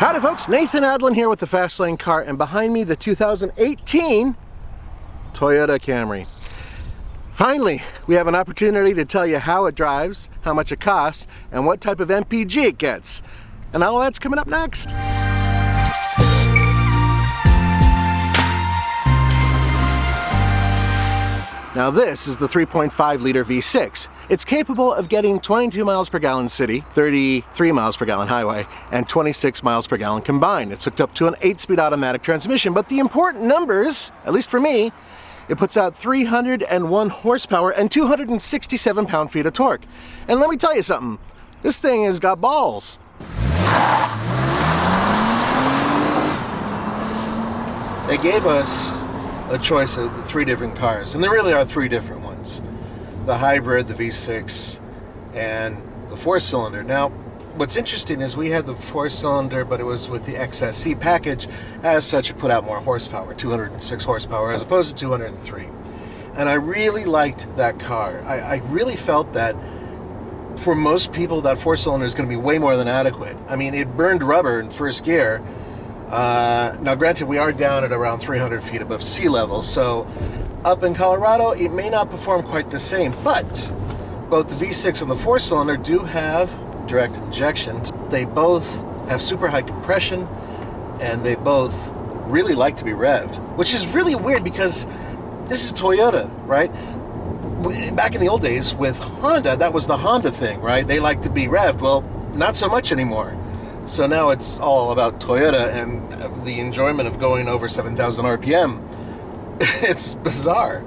Howdy folks, Nathan Adlin here with the Fast Lane Car, and behind me the 2018 Toyota Camry. Finally, we have an opportunity to tell you how it drives, how much it costs, and what type of MPG it gets. And all that's coming up next. Now this is the 3.5 liter V6. It's capable of getting 22 miles per gallon city, 33 miles per gallon highway, and 26 miles per gallon combined. It's hooked up to an 8-speed automatic transmission, but the important numbers, at least for me, it puts out 301 horsepower and 267 pound-feet of torque. And let me tell you something, this thing has got balls. They gave us a choice of the 3 different cars, and there really are 3 different ones. The hybrid, the V6, and the 4-cylinder. Now, what's interesting is we had the 4-cylinder, but it was with the XSE package. As such, it put out more horsepower, 206 horsepower, as opposed to 203. And I really liked that car. I really felt that for most people, that 4-cylinder is going to be way more than adequate. I mean, it burned rubber in first gear. Now granted, we are down at around 300 feet above sea level, so up in Colorado it may not perform quite the same, but both the V6 and the 4-cylinder do have direct injection. They both have super high compression, and they both really like to be revved, which is really weird because this is Toyota, right? Back in the old days with Honda, that was the Honda thing, right? They like to be revved. Well, not so much anymore. So now it's all about Toyota and the enjoyment of going over 7,000 RPM. It's bizarre.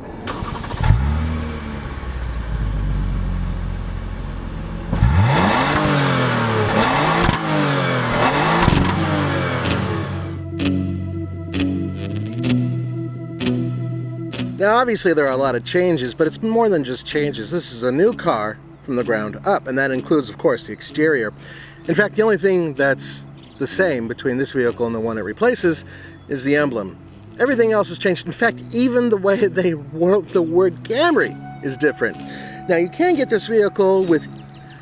Now obviously there are a lot of changes, but it's more than just changes. This is a new car from the ground up, and that includes, of course, the exterior. In fact, the only thing that's the same between this vehicle and the one it replaces is the emblem. Everything else has changed. In fact, even the way they wrote the word Camry is different. Now, you can get this vehicle with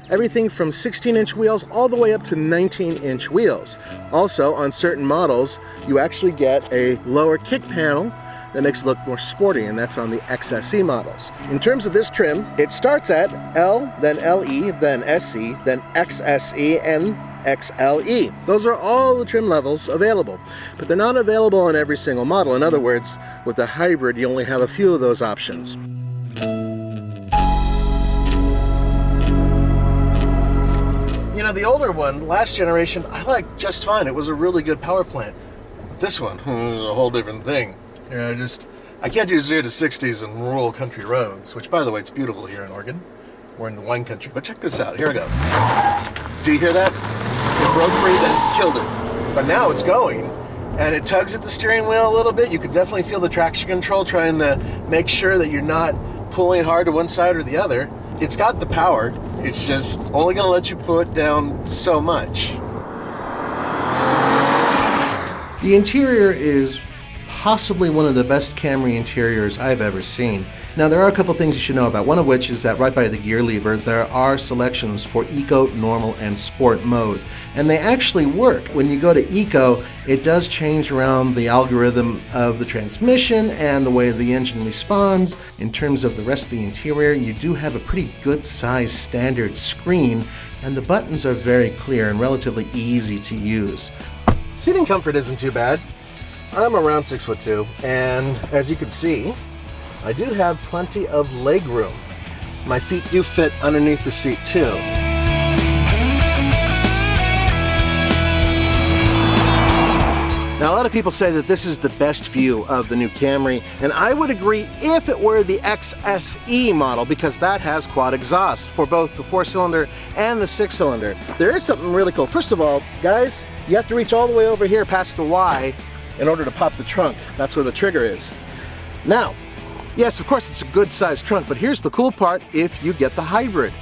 everything from 16-inch wheels all the way up to 19-inch wheels. Also, on certain models, you actually get a lower kick panel that makes it look more sporty, and that's on the XSE models. In terms of this trim, it starts at L, then LE, then SE, then XSE, and XLE. Those are all the trim levels available, but they're not available on every single model. In other words, with the hybrid, you only have a few of those options. You know, the older one, last generation, I liked just fine. It was a really good power plant. But this one is a whole different thing. You know, I can't do 0 to 60s in rural country roads, which, by the way, it's beautiful here in Oregon. We're in the wine country, but check this out. Here we go. Do you hear that? It broke free, then it killed it. But now it's going, and it tugs at the steering wheel a little bit. You could definitely feel the traction control trying to make sure that you're not pulling hard to one side or the other. It's got the power. It's just only going to let you put down so much. The interior is possibly one of the best Camry interiors I've ever seen. Now, there are a couple things you should know about, one of which is that right by the gear lever there are selections for Eco, Normal, and Sport mode, and they actually work. When you go to Eco, it does change around the algorithm of the transmission and the way the engine responds. In terms of the rest of the interior, you do have a pretty good size standard screen, and the buttons are very clear and relatively easy to use. Seating comfort isn't too bad. I'm around 6'2", and as you can see, I do have plenty of leg room. My feet do fit underneath the seat too. Now, a lot of people say that this is the best view of the new Camry, and I would agree if it were the XSE model, because that has quad exhaust for both the 4-cylinder and the 6-cylinder. There is something really cool. First of all, guys, you have to reach all the way over here past the Y in order to pop the trunk. That's where the trigger is. Now, yes, of course, it's a good sized trunk, but here's the cool part if you get the hybrid.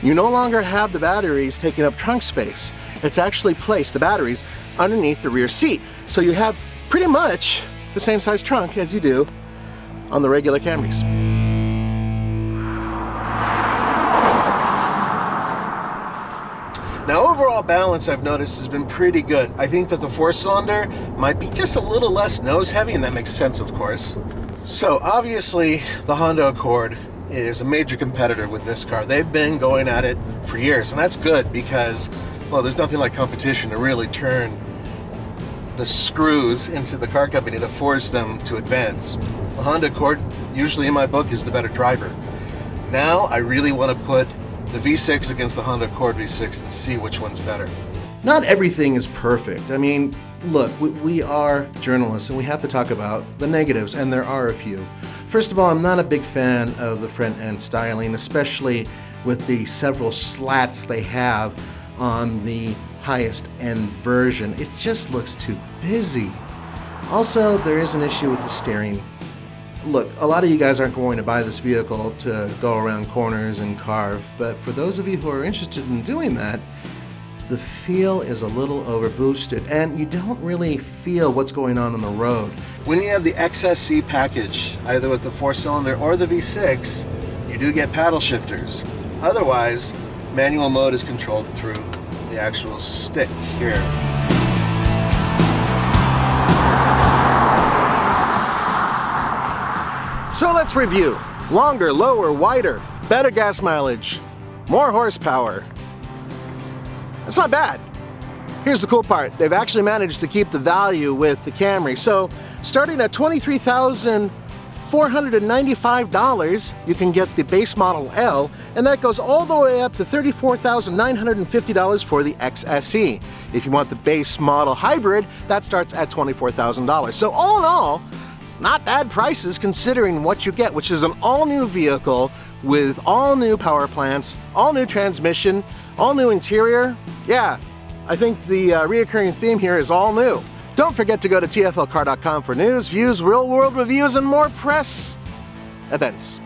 You no longer have the batteries taking up trunk space. It's actually placed, the batteries, underneath the rear seat. So you have pretty much the same size trunk as you do on the regular Camrys. Now, overall balance I've noticed has been pretty good. I think that the 4-cylinder might be just a little less nose heavy, and that makes sense, of course. So obviously the Honda Accord is a major competitor with this car. They've been going at it for years, and that's good because, well, there's nothing like competition to really turn the screws into the car company to force them to advance. The Honda Accord, usually in my book, is the better driver. Now I really want to put the V6 against the Honda Accord V6 and see which one's better. Not everything is perfect. I mean, look, we are journalists and we have to talk about the negatives, and there are a few. First of all, I'm not a big fan of the front end styling, especially with the several slats they have on the highest end version. It just looks too busy. Also, there is an issue with the steering. Look, a lot of you guys aren't going to buy this vehicle to go around corners and carve, but for those of you who are interested in doing that, the feel is a little overboosted, and you don't really feel what's going on the road. When you have the XSC package, either with the 4-cylinder or the V6, you do get paddle shifters. Otherwise, manual mode is controlled through the actual stick here. So let's review. Longer, lower, wider, better gas mileage, more horsepower. It's not bad. Here's the cool part. They've actually managed to keep the value with the Camry. So starting at $23,495, you can get the base model L, and that goes all the way up to $34,950 for the XSE. If you want the base model hybrid, that starts at $24,000. So all in all, not bad prices considering what you get, which is an all-new vehicle with all-new power plants, all-new transmission, all-new interior. Yeah, I think the reoccurring theme here is all new. Don't forget to go to tflcar.com for news, views, real-world reviews, and more press events.